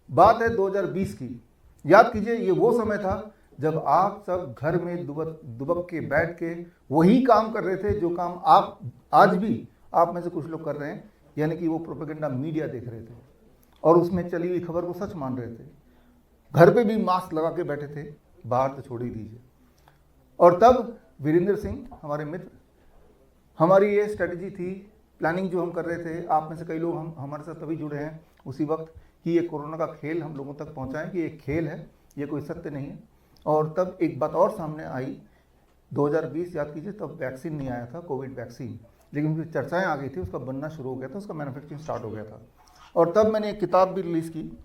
बात है 2020 की। याद कीजिए, ये वो समय था जब आप सब घर में दुबक के बैठ के वही काम कर रहे थे जो काम आप आज भी आप में से कुछ लोग कर रहे हैं, यानी कि वो प्रोपेगेंडा मीडिया देख रहे थे और उसमें चली हुई खबर को सच मान रहे थे। घर पे भी मास्क लगा के बैठे थे, बाहर तो छोड़ ही दीजिए। और तब वीरेंद्र सिंह हमारे मित्र, हमारी ये स्ट्रेटजी थी, प्लानिंग जो हम कर रहे थे, आप में से कई लोग हमारे साथ तभी जुड़े हैं उसी वक्त, कि ये कोरोना का खेल हम लोगों तक पहुंचाएं कि ये खेल है, ये कोई सत्य नहीं है। और तब एक बात और सामने आई, 2020 याद कीजिए, तब वैक्सीन नहीं आया था, कोविड वैक्सीन, लेकिन उसकी चर्चाएं आ गई थी, उसका बनना शुरू हो गया था, उसका मैन्युफैक्चरिंग स्टार्ट हो गया था। और तब मैंने एक किताब भी रिलीज़ की,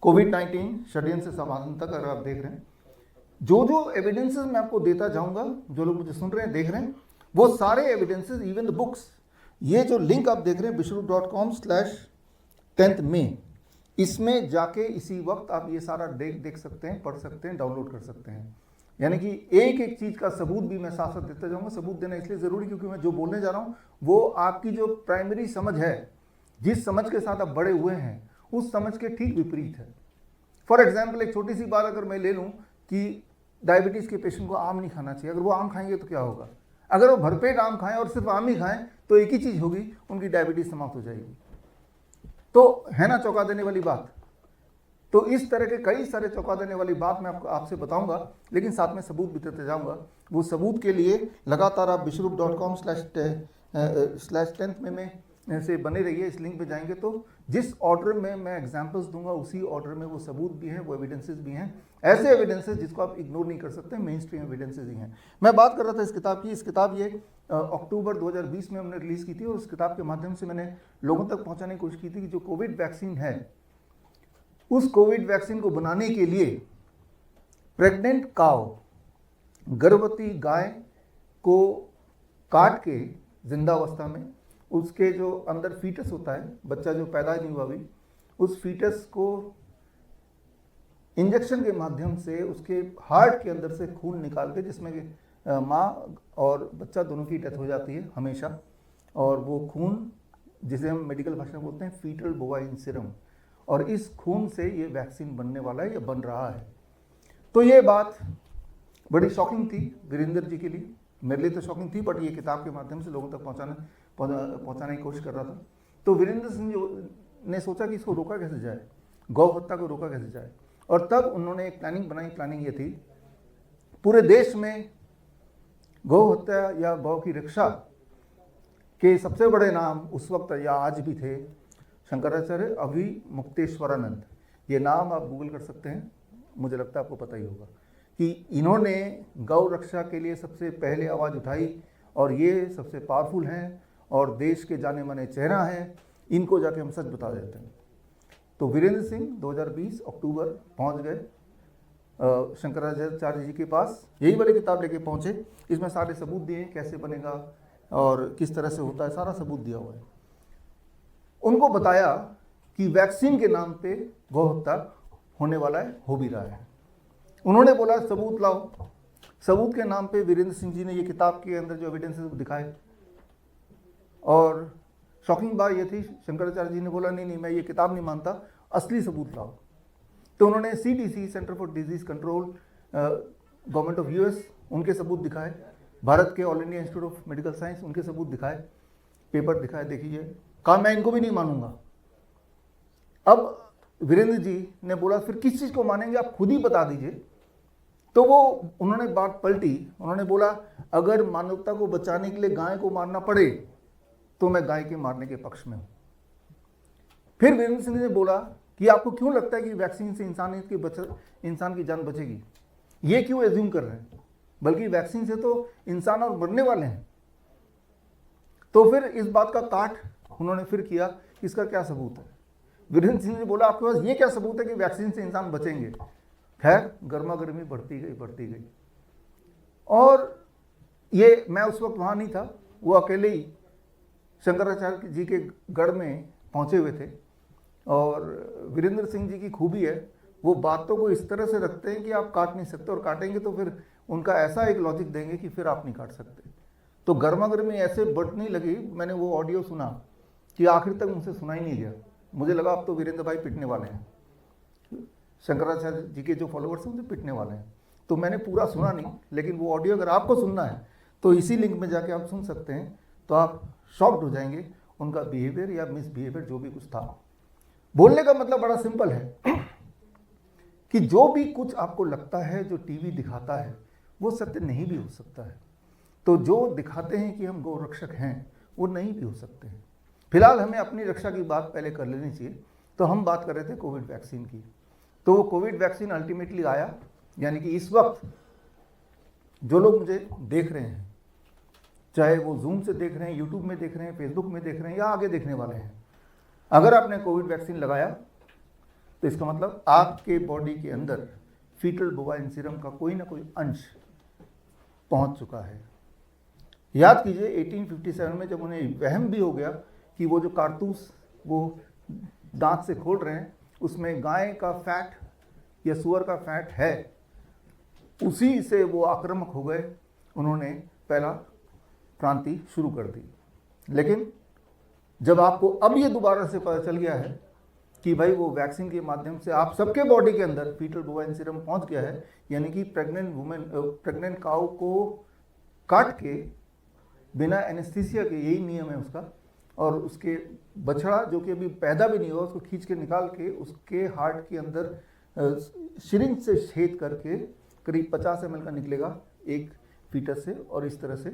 कोविड-19 षड्यंत्र से समाधान तक। अगर आप देख रहे हैं, जो जो एविडेंसेस मैं आपको देता जाऊंगा, जो लोग मुझे सुन रहे हैं, देख रहे हैं, वो सारे एविडेंसेस, इवन द बुक्स, ये जो लिंक आप देख रहे हैं विश्वरूप.com/10th में, इसमें जाके इसी वक्त आप ये सारा देख सकते हैं, पढ़ सकते हैं, डाउनलोड कर सकते हैं। यानी कि एक एक चीज़ का सबूत भी मैं साथ साथ देता जाऊंगा। सबूत देना इसलिए ज़रूरी क्योंकि मैं जो बोलने जा रहा हूँ वो आपकी जो प्राइमरी समझ है, जिस समझ के साथ आप बड़े हुए हैं, उस समझ के ठीक विपरीत है। फॉर एग्जाम्पल, एक छोटी सी बात अगर मैं ले लूँ कि डायबिटीज़ के पेशेंट को आम नहीं खाना चाहिए, अगर वो आम खाएंगे तो क्या होगा? अगर वो भरपेट आम खाएं और सिर्फ आम ही खाएं तो एक ही चीज़ होगी, उनकी डायबिटीज़ समाप्त हो जाएगी। तो है ना चौंका देने वाली बात? तो इस तरह के कई सारे चौंका देने वाली बात मैं आपसे बताऊंगा, लेकिन साथ में सबूत भी देते जाऊंगा। वो सबूत के लिए लगातार आप विश्वरूप.com/10th में से बने रहिए। इस लिंक पे जाएंगे तो जिस ऑर्डर में मैं एग्जांपल्स दूंगा, उसी ऑर्डर में वो सबूत भी हैं, वो एविडेंसेस भी हैं, ऐसे एविडेंसेस जिसको आप इग्नोर नहीं कर सकते, मेन स्ट्रीम एविडेंसेस ही हैं। मैं बात कर रहा था इस किताब की। इस किताब ये अक्टूबर 2020 में हमने रिलीज़ की थी और उस किताब के माध्यम से मैंने लोगों तक पहुँचाने की कोशिश की थी कि जो कोविड वैक्सीन है, उस कोविड वैक्सीन को बनाने के लिए प्रेग्नेंट काउ, गर्भवती गाय को काट के जिंदावस्था में, उसके जो अंदर फीटस होता है, बच्चा जो पैदा नहीं हुआ अभी, उस फीटस को इंजेक्शन के माध्यम से उसके हार्ट के अंदर से खून निकाल के, जिसमें माँ और बच्चा दोनों की डेथ हो जाती है हमेशा, और वो खून जिसे हम मेडिकल भाषा में बोलते हैं फीटल बोवाइन सीरम, और इस खून से ये वैक्सीन बनने वाला है या बन रहा है। तो ये बात बड़ी शॉकिंग थी वीरेंद्र जी के लिए, मेरे लिए तो शॉकिंग थी, बट ये किताब के माध्यम से लोगों तक पहुंचाने की कोशिश कर रहा था। तो वीरेंद्र सिंह ने सोचा कि इसको रोका कैसे जाए, गौ हत्या को रोका कैसे जाए, और तब उन्होंने एक प्लानिंग बनाई। प्लानिंग ये थी, पूरे देश में गौ हत्या या गौ की रक्षा के सबसे बड़े नाम उस वक्त या आज भी थे शंकराचार्य अभिमुक्तेश्वरानंद। ये नाम आप गूगल कर सकते हैं, मुझे लगता है आपको पता ही होगा कि इन्होंने गौ रक्षा के लिए सबसे पहले आवाज़ उठाई, और ये सबसे पावरफुल हैं और देश के जाने माने चेहरा हैं, इनको जाके हम सच बता देते हैं। तो वीरेंद्र सिंह 2020 अक्टूबर पहुंच गए शंकराचार्य जी के पास, यही वाली किताब लेके पहुंचे। इसमें सारे सबूत दिए, कैसे बनेगा और किस तरह से होता है, सारा सबूत दिया हुआ है। उनको बताया कि वैक्सीन के नाम पे गौ हत्या होने वाला है, हो भी रहा है। उन्होंने बोला सबूत लाओ। सबूत के नाम पे वीरेंद्र सिंह जी ने ये किताब के अंदर जो एविडेंसेस दिखाए, और शॉकिंग बात ये थी, शंकराचार्य जी ने बोला नहीं नहीं, मैं ये किताब नहीं मानता, असली सबूत लाओ। तो उन्होंने CDC, centre for disease control, government of US, उनके सबूत दिखाए, भारत के all India institute of medical science, उनके सबूत दिखाए, पेपर दिखाए, देखिए। कहा मैं इनको भी नहीं मानूंगा। अब वीरेंद्र जी ने बोला फिर किस चीज़ को मानेंगे, आप खुद ही बता दीजिए। तो वो उन्होंने बात पलटी, उन्होंने बोला अगर मानवता को बचाने के लिए गाय को मारना पड़े तो मैं गाय के मारने के पक्ष में हूँ। फिर वीरेंद्र सिंह ने बोला कि आपको क्यों लगता है कि वैक्सीन से इंसान की जान बचेगी, ये क्यों एज्यूम कर रहे हैं, बल्कि वैक्सीन से तो इंसान और मरने वाले हैं। तो फिर इस बात का काट उन्होंने फिर किया, इसका क्या सबूत है। वीरेंद्र सिंह ने बोला आपके पास ये क्या सबूत है कि वैक्सीन से इंसान बचेंगे। खैर गर्मा गर्मी बढ़ती गई। और ये मैं उस वक्त वहाँ नहीं था, वो अकेले ही शंकराचार्य जी के गढ़ में पहुँचे हुए थे। और वीरेंद्र सिंह जी की खूबी है, वो बातों को इस तरह से रखते हैं कि आप काट नहीं सकते, और काटेंगे तो फिर उनका ऐसा एक लॉजिक देंगे कि फिर आप नहीं काट सकते। तो गर्मा गर्मी ऐसे बढ़ने लगी, मैंने वो ऑडियो सुना कि आखिर तक मुझसे सुना ही नहीं गया। मुझे लगा अब तो वीरेंद्र भाई पिटने वाले हैं, शंकराचार्य जी के जो फॉलोअर्स हैं मुझे पिटने वाले हैं। तो मैंने पूरा सुना नहीं, लेकिन वो ऑडियो अगर आपको सुनना है तो इसी लिंक में जाके आप सुन सकते हैं, तो आप शॉक्ड हो जाएंगे उनका बिहेवियर या मिसबिहेवियर जो भी कुछ था। बोलने का मतलब बड़ा सिंपल है कि जो भी कुछ आपको लगता है जो टीवी दिखाता है वो सत्य नहीं भी हो सकता है। तो जो दिखाते हैं कि हम गौरक्षक हैं वो नहीं भी हो सकते हैं। फिलहाल हमें अपनी रक्षा की बात पहले कर लेनी चाहिए। तो हम बात कर रहे थे कोविड वैक्सीन की। तो वो कोविड वैक्सीन अल्टीमेटली आया, यानी कि इस वक्त जो लोग मुझे देख रहे हैं, चाहे वो जूम से देख रहे हैं, यूट्यूब में देख रहे हैं, फेसबुक में देख रहे हैं या आगे देखने वाले हैं, अगर आपने कोविड वैक्सीन लगाया तो इसका मतलब आपके बॉडी के अंदर फीटल बोवाइन सीरम का कोई ना कोई अंश पहुंच चुका है। याद कीजिए 1857 में जब उन्हें वहम भी हो गया कि वो जो कारतूस वो दांत से खोल रहे हैं उसमें गाय का फैट या सुअर का फैट है, उसी से वो आक्रामक हो गए, उन्होंने पहला क्रांति शुरू कर दी। लेकिन जब आपको अब ये दोबारा से पता चल गया है कि भाई वो वैक्सीन के माध्यम से आप सबके बॉडी के अंदर फीटल बोवाइन सीरम पहुंच गया है, यानी कि प्रेग्नेंट काऊ को काट के बिना एनेस्थीसिया के, यही नियम है उसका, और उसके बछड़ा जो कि अभी पैदा भी नहीं हुआ उसको खींच के निकाल के उसके हार्ट के अंदर सिरिंज से छेद करके करीब 50 ml का निकलेगा एक फीटस से, और इस तरह से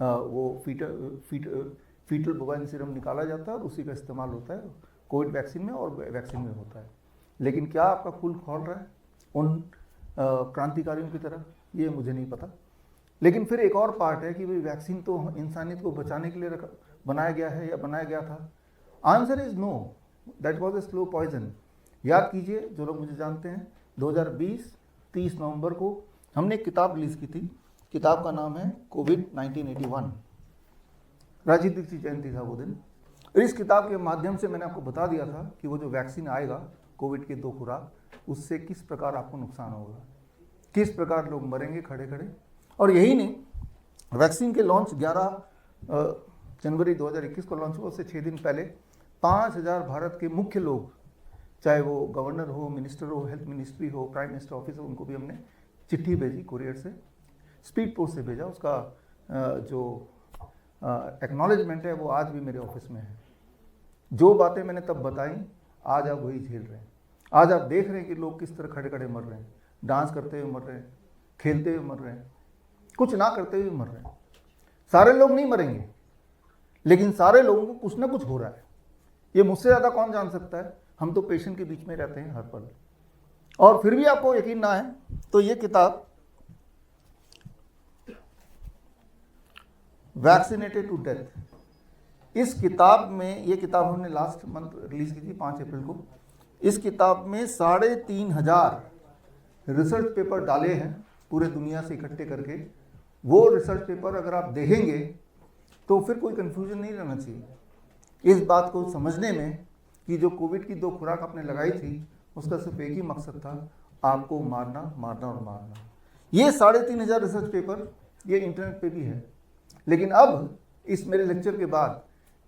वो फीटल बोवाइन सीरम निकाला जाता है और उसी का इस्तेमाल होता है कोविड वैक्सीन में और वैक्सीन में होता है। लेकिन क्या आपका कुल खोल रहा है उन क्रांतिकारियों की तरह, ये मुझे नहीं पता। लेकिन फिर एक और पार्ट है कि भाई वैक्सीन तो इंसानियत को बचाने के लिए बनाया गया है या बनाया गया था। Answer is no, that was a slow poison. याद कीजिए, जो लोग मुझे जानते हैं, 2020 30 नवंबर को हमने एक किताब रिलीज की थी। किताब का नाम है कोविड 1981। राजीव दीक्षित जयंती था वो दिन। और इस किताब के माध्यम से मैंने आपको बता दिया था कि वो जो वैक्सीन आएगा कोविड के 2 खुराक, उससे किस प्रकार आपको नुकसान होगा, किस प्रकार लोग मरेंगे खड़े खड़े। और यही नहीं, वैक्सीन के लॉन्च 11 जनवरी 2021 को लॉन्च हुआ, उससे 6 दिन पहले 5000 भारत के मुख्य लोग, चाहे वो गवर्नर हो, मिनिस्टर हो, हेल्थ मिनिस्ट्री हो, प्राइम मिनिस्टर ऑफिस हो, उनको भी हमने चिट्ठी भेजी, कुरियर से, स्पीड पोस्ट से भेजा। उसका जो एक्नॉलेजमेंट है वो आज भी मेरे ऑफिस में है। जो बातें मैंने तब बताई आज आप वही झेल रहे हैं। आज आप देख रहे हैं कि लोग किस तरह खड़े खड़े मर रहे हैं, डांस करते हुए मर रहे हैं, खेलते हुए मर रहे हैं, कुछ ना करते हुए मर रहे हैं। सारे लोग नहीं मरेंगे, लेकिन सारे लोगों को कुछ ना कुछ हो रहा है। ये मुझसे ज़्यादा कौन जान सकता है, हम तो पेशेंट के बीच में रहते हैं हर पल। और फिर भी आपको यकीन ना है तो ये किताब वैक्सीनेटेड टू डेथ, इस किताब में, ये किताब हमने लास्ट मंथ रिलीज की थी 5 अप्रैल को। इस किताब में 3500 रिसर्च पेपर डाले हैं पूरे दुनिया से इकट्ठे करके। वो रिसर्च पेपर अगर आप देखेंगे तो फिर कोई कन्फ्यूजन नहीं रहना चाहिए इस बात को समझने में कि जो कोविड की 2 खुराक आपने लगाई थी उसका सिर्फ एक ही मकसद था, आपको मारना मारना और मारना। ये 3500 रिसर्च पेपर ये इंटरनेट पे भी है। लेकिन अब इस मेरे लेक्चर के बाद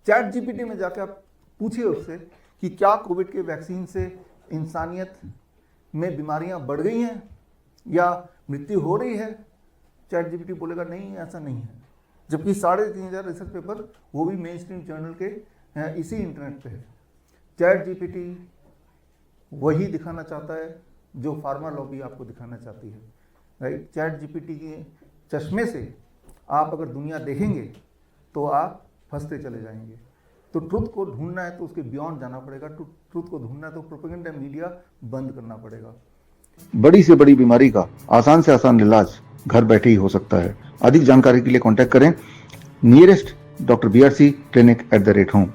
चैट जीपीटी में जाकर आप पूछिए उससे कि क्या कोविड के वैक्सीन से इंसानियत में बीमारियां बढ़ गई हैं या मृत्यु हो रही है, चैट जीपीटी बोलेगा नहीं, ऐसा नहीं है। जबकि 3500 रिसर्च पेपर वो भी मेन स्ट्रीम जर्नल के इसी इंटरनेट पे है। चैट जीपीटी वही दिखाना चाहता है जो फार्मा लॉबी आपको दिखाना चाहती है, राइट। चैट जीपीटी के चश्मे से आप अगर दुनिया देखेंगे तो आप फंसते चले जाएंगे। तो ट्रुथ को ढूंढना है तो उसके बियॉन्ड जाना पड़ेगा। ट्रुथ को ढूंढना है तो प्रोपेगेंडा मीडिया बंद करना पड़ेगा। बड़ी से बड़ी बीमारी का आसान से आसान इलाज घर बैठे ही हो सकता है। अधिक जानकारी के लिए कांटेक्ट करें nearest Dr. BRC clinic @ home।